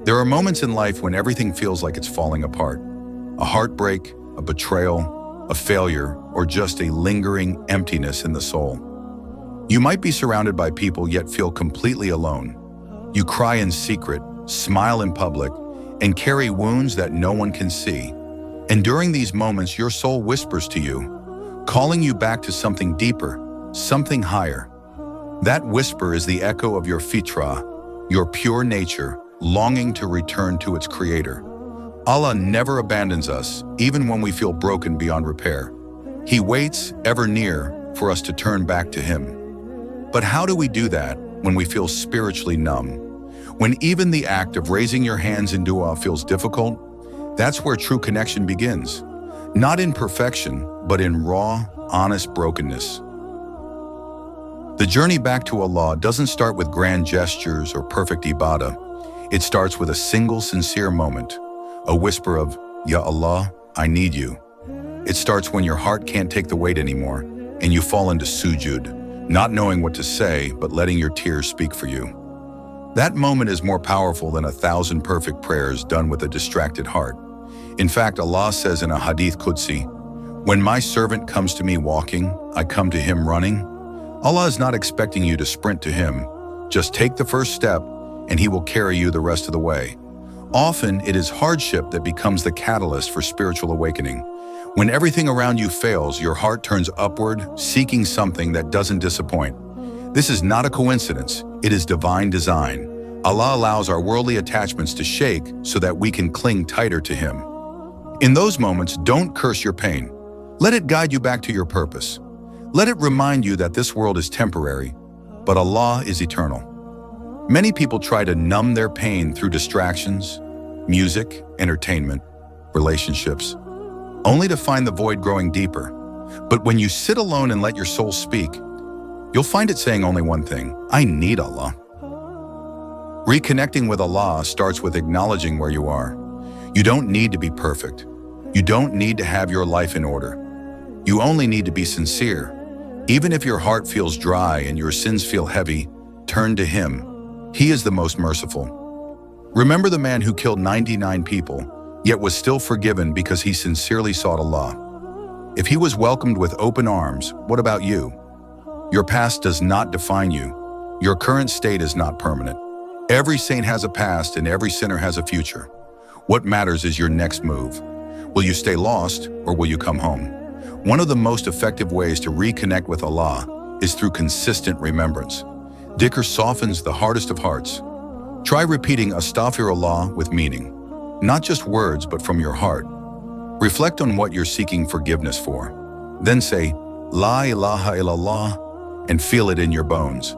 There are moments in life when everything feels like it's falling apart. A heartbreak, a betrayal, a failure, or just a lingering emptiness in the soul. You might be surrounded by people yet feel completely alone. You cry in secret, smile in public, and carry wounds that no one can see. And during these moments, your soul whispers to you, calling you back to something deeper, something higher. That whisper is the echo of your fitra, your pure nature, longing to return to its creator. Allah never abandons us, even when we feel broken beyond repair. He waits, ever near, for us to turn back to Him. But how do we do that when we feel spiritually numb? When even the act of raising your hands in dua feels difficult? That's where true connection begins. Not in perfection, but in raw, honest brokenness. The journey back to Allah doesn't start with grand gestures or perfect ibadah. It starts with a single sincere moment, a whisper of, Ya Allah, I need you. It starts when your heart can't take the weight anymore, and you fall into sujud, not knowing what to say, but letting your tears speak for you. That moment is more powerful than 1,000 perfect prayers done with a distracted heart. In fact, Allah says in a hadith Qudsi, when my servant comes to me walking, I come to him running. Allah is not expecting you to sprint to Him. Just take the first step, and He will carry you the rest of the way. Often, it is hardship that becomes the catalyst for spiritual awakening. When everything around you fails, your heart turns upward, seeking something that doesn't disappoint. This is not a coincidence, it is divine design. Allah allows our worldly attachments to shake so that we can cling tighter to Him. In those moments, don't curse your pain. Let it guide you back to your purpose. Let it remind you that this world is temporary, but Allah is eternal. Many people try to numb their pain through distractions, music, entertainment, relationships, only to find the void growing deeper. But when you sit alone and let your soul speak, you'll find it saying only one thing: I need Allah. Reconnecting with Allah starts with acknowledging where you are. You don't need to be perfect. You don't need to have your life in order. You only need to be sincere. Even if your heart feels dry and your sins feel heavy, turn to Him. He is the most merciful. Remember the man who killed 99 people, yet was still forgiven because he sincerely sought Allah. If he was welcomed with open arms, what about you? Your past does not define you. Your current state is not permanent. Every saint has a past and every sinner has a future. What matters is your next move. Will you stay lost or will you come home? One of the most effective ways to reconnect with Allah is through consistent remembrance. Dhikr softens the hardest of hearts. Try repeating Astaghfirullah with meaning, not just words but from your heart. Reflect on what you're seeking forgiveness for. Then say, La ilaha illallah, and feel it in your bones,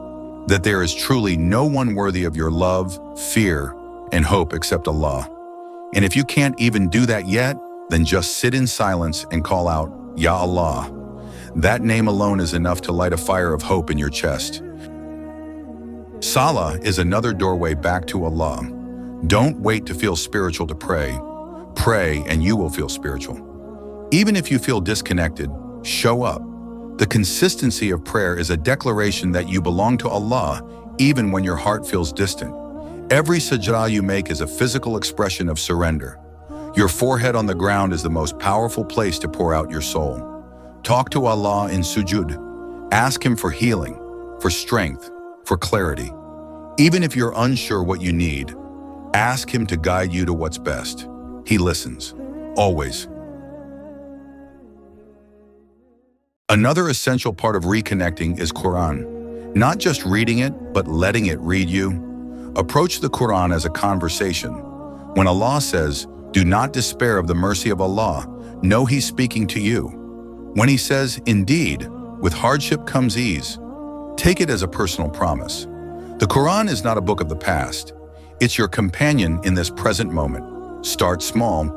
that there is truly no one worthy of your love, fear, and hope except Allah. And if you can't even do that yet, then just sit in silence and call out, Ya Allah. That name alone is enough to light a fire of hope in your chest. Salah is another doorway back to Allah. Don't wait to feel spiritual to pray. Pray and you will feel spiritual. Even if you feel disconnected, show up. The consistency of prayer is a declaration that you belong to Allah even when your heart feels distant. Every sajda you make is a physical expression of surrender. Your forehead on the ground is the most powerful place to pour out your soul. Talk to Allah in sujud. Ask Him for healing, for strength, for clarity. Even if you're unsure what you need, ask Him to guide you to what's best. He listens, always. Another essential part of reconnecting is Quran. Not just reading it, but letting it read you. Approach the Quran as a conversation. When Allah says, do not despair of the mercy of Allah, know He's speaking to you. When He says, indeed, with hardship comes ease, take it as a personal promise. The Quran is not a book of the past. It's your companion in this present moment. Start small,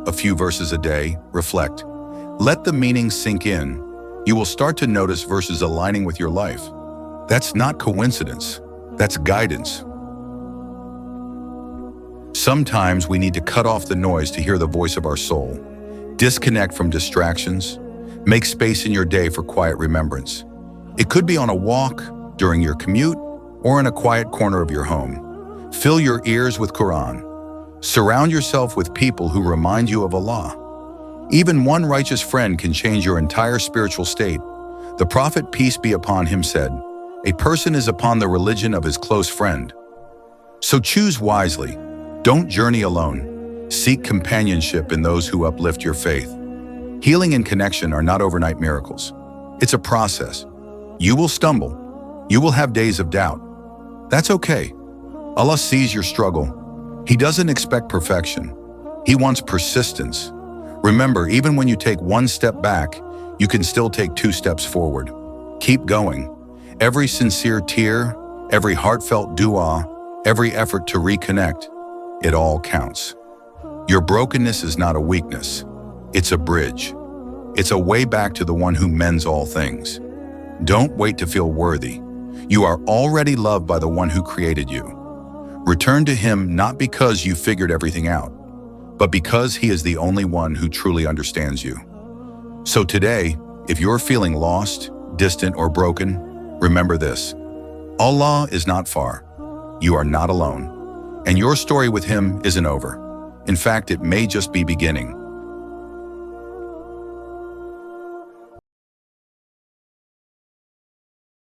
a few verses a day, reflect. Let the meaning sink in. You will start to notice verses aligning with your life. That's not coincidence, that's guidance. Sometimes we need to cut off the noise to hear the voice of our soul. Disconnect from distractions. Make space in your day for quiet remembrance. It could be on a walk, during your commute, or in a quiet corner of your home. Fill your ears with Quran. Surround yourself with people who remind you of Allah. Even one righteous friend can change your entire spiritual state. The Prophet, peace be upon him, said, "A person is upon the religion of his close friend." So choose wisely. Don't journey alone. Seek companionship in those who uplift your faith. Healing and connection are not overnight miracles. It's a process. You will stumble. You will have days of doubt. That's okay. Allah sees your struggle. He doesn't expect perfection. He wants persistence. Remember, even when you take one step back, you can still take 2 steps forward. Keep going. Every sincere tear, every heartfelt dua, every effort to reconnect, it all counts. Your brokenness is not a weakness. It's a bridge. It's a way back to the one who mends all things. Don't wait to feel worthy. You are already loved by the one who created you. Return to him not because you figured everything out, but because he is the only one who truly understands you. So today, if you're feeling lost, distant, or broken, remember this. Allah is not far. You are not alone. And your story with him isn't over. In fact, it may just be beginning.